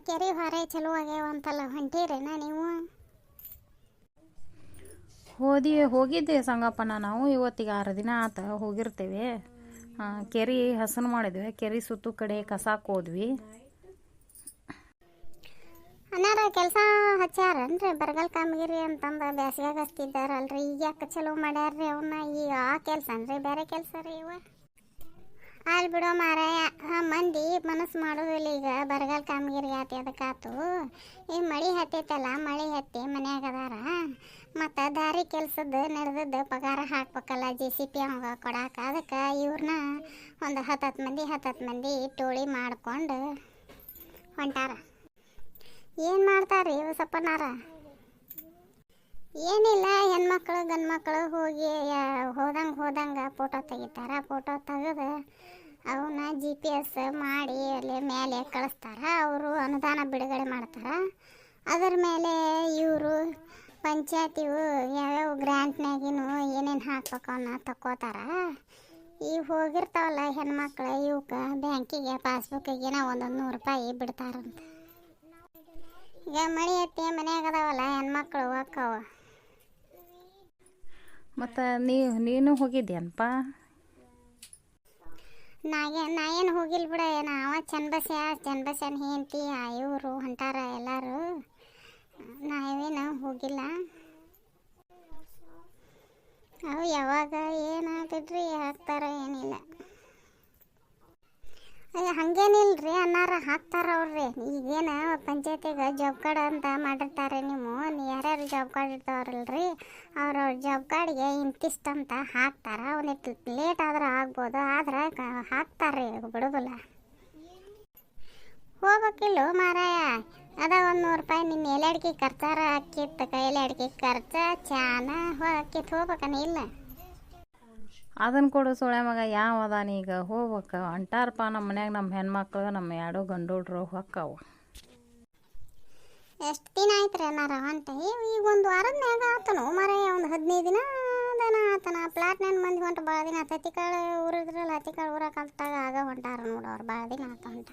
ಕೆರೆ ಹೊರೆ ಚಲೋ ಆಗ್ಯಾವ ಅಂತಲ್ಲ, ಹೊಂಟೀರೇನ ನೀವು? ಹೋಗಿದ್ದೆ ಸಂಗಪ್ಪನ. ನಾವು ಇವತ್ತಿಗೆ 6 ದಿನ ಆತ ಹೋಗಿರ್ತೇವೆ. ಕೆರೆ ಹಸನು ಮಾಡಿದ್ವಿ, ಕೆರೆ ಸುತ್ತು ಕಡೆ ಕಸಾಕ್ ಹೋದ್ವಿ. ಅನ್ನಾರ ಕೆಲಸ ಹಚ್ಚಾರನ್ರಿ ಬರಗಾಲ ಕಾಮಗಿರಿ ಅಂತಂದು ಬ್ಯಾಸ್ಗ್ಯಾಗ ಹಚ್ತಿದ್ದಾರಲ್ರಿ, ಈಗ ಯಾಕೆ ಚಲೋ ಮಾಡ್ಯಾರ್ರಿ ಅವನ್ನ? ಈಗ ಆ ಕೆಲಸ ಅನ್ರಿ ಬೇರೆ ಕೆಲಸ ರೀ ಇವ? ಅಲ್ಲಿ ಬಿಡೋ ಮಾರಾಯ, ಮಂದಿ ಮನಸ್ಸು ಮಾಡೋದಿಲ್ಲ. ಈಗ ಬರಗಾಲ ಕಾಮಗಿರಿ ಆತಿ ಅದಕ್ಕಾತು. ಈಗ ಮಳೆ ಹತ್ತೈತಲ್ಲ, ಮಳೆ ಹತ್ತಿ ಮನ್ಯಾಗ ಅದಾರ, ಮತ್ತು ದಾರಿ ಕೆಲ್ಸದ್ದು ನಡೆದದ್ದು ಪಗಾರ ಹಾಕ್ಬೇಕಲ್ಲ JCP ಅವಂಗ ಕೊಡಾಕ. ಅದಕ್ಕೆ ಇವ್ರನ್ನ ಒಂದು 10 ಮಂದಿ ಟೋಳಿ ಮಾಡ್ಕೊಂಡು ಹೊಂಟಾರ. ಏನು ಮಾಡ್ತಾರೆ ಇವು ಸಪ್ಪನಾರ? ಏನಿಲ್ಲ, ಹೆಣ್ಮಕ್ಳು ಗಂಡು ಮಕ್ಕಳು ಹೋಗಿ ಹೋದಂಗೆ ಫೋಟೋ ತೆಗಿತಾರ. ಫೋಟೋ ತೆಗೆದು ಅವನ್ನ GPS ಮಾಡಿ ಅಲ್ಲಿ ಮೇಲೆ ಕಳಿಸ್ತಾರ. ಅವರು ಅನುದಾನ ಬಿಡುಗಡೆ ಮಾಡ್ತಾರೆ. ಅದರ ಮೇಲೆ ಇವರು ಪಂಚಾಯತಿವು ಯಾವ್ಯಾವ ಗ್ರ್ಯಾಂಟ್ನಾಗಿನೂ ಏನೇನು ಹಾಕ್ಬೇಕು ಅವನ್ನ ತಕ್ಕೋತಾರ. ಈಗ ಹೋಗಿರ್ತಾವಲ್ಲ ಹೆಣ್ಮಕ್ಳು, ಇವಕ್ಕೆ ಬ್ಯಾಂಕಿಗೆ ಪಾಸ್ಬುಕ್ಕಿಗೆ ಒಂದು 100 ರೂಪಾಯಿ ಬಿಡ್ತಾರಂತ. ಈಗ ಮಳೆ ಹತ್ತಿ ಮನ್ಯಾಗ ಅದಾವಲ್ಲ ಹೆಣ್ಮಕ್ಳು ಹೋಕ್ಕವ. ಮತ್ತು ನೀನು ಹೋಗಿದ್ಯನಪ್ಪ? ನಾ ಏನು ಹೋಗಿಲ್ಲ ಬಿಡ. ಅವ ಚನ್ನಬಸ್ಯನ ಹೆಂಡತಿ ಇವರು ಹೊಂಟಾರ ಎಲ್ಲರೂ. ನಾವೇನು ಹೋಗಿಲ್ಲ. ಅವು ಯಾವಾಗ ಏನಾಗ್ತದ್ರಿ ಹಾಕ್ತಾರ ಏನಿಲ್ಲ. ಹಂಗೇನಿಲ್ರಿ ಅನ್ನಾರ, ಹಾಕ್ತಾರ ಅವ್ರಿ. ಈಗೇನು ಪಂಚಾಯತಿಗೆ ಜಾಬ್ ಕಾರ್ಡ್ ಅಂತ ಮಾಡಿರ್ತಾರೆ. ನೀವು ಯಾರ್ಯಾರು ಜಾಬ್ ಕಾರ್ಡ್ ಇರ್ತಾವ್ರಲ್ರಿ, ಅವ್ರವ್ರ ಜಾಬ್ ಕಾರ್ಡ್ಗೆ ಇಂತಿಷ್ಟು ಅಂತ ಹಾಕ್ತಾರ. ಒಂದಿಟ್ಟು ಲೇಟ್ ಆದ್ರೆ ಆಗ್ಬೋದು, ಆದ್ರೆ ಹಾಕ್ತಾರ್ರಿ, ಬಿಡೋದಿಲ್ಲ. ಹೋಗ್ಬೇಕಿಲ್ಲ ಮಾರಾಯ, ಅದ 100 ರೂಪಾಯಿ ನಿನ್ನ ಎಲೆ ಅಡಿಕೆ ಖರ್ಚಾರ ಹಾಕಿತ್ತ. ಎಲೆ ಅಡಿಕೆ ಖರ್ಚ ಚಾನ ಹಾಕಿತ್ತು ಹೋಗ್ಬೇಕನ ಇಲ್ಲ? ಅದನ್ನು ಕೊಡು ಸೊಳ್ಳೆ ಮಗ, ಯಾವ ಅದಾನ ಈಗ? ಹೋಗ್ಬೇಕು ಅಂಟಾರಪ್ಪ ನಮ್ಮ ಮನ್ಯಾಗ. ನಮ್ಮ ಹೆಣ್ಮಕ್ಳು ನಮ್ಮ 2 ಗಂಡೋಡ್ರು ಹೊಕ್ಕವು. ಎಷ್ಟು ದಿನ ಆಯ್ತು ರೀ ಅನ್ನಾರ ಹೊಂಟ? ಈಗ 1 ವಾರದ ಮ್ಯಾಗ ಆತನು ಮಾರಾಯ, ಒಂದು 15 ದಿನ ಆತನ. ಪ್ಲಾಟ್ನ್ಯಾಗ ಮಂದಿ ಹೊಂಟ ಭಾಳ ದಿನ ಆತ. ಹತ್ತಿಕಾಳು ಊರಿದ್ರಲ್ಲ, ಹತ್ತಿಕಾಳು ಊರಾಗ ಕಲ್ತಾಗ ಆಗ ಹೊಂಟಾರ ನೋಡವ್ರು, ಭಾಳ ದಿನ ಆತ ಹೊಂಟ.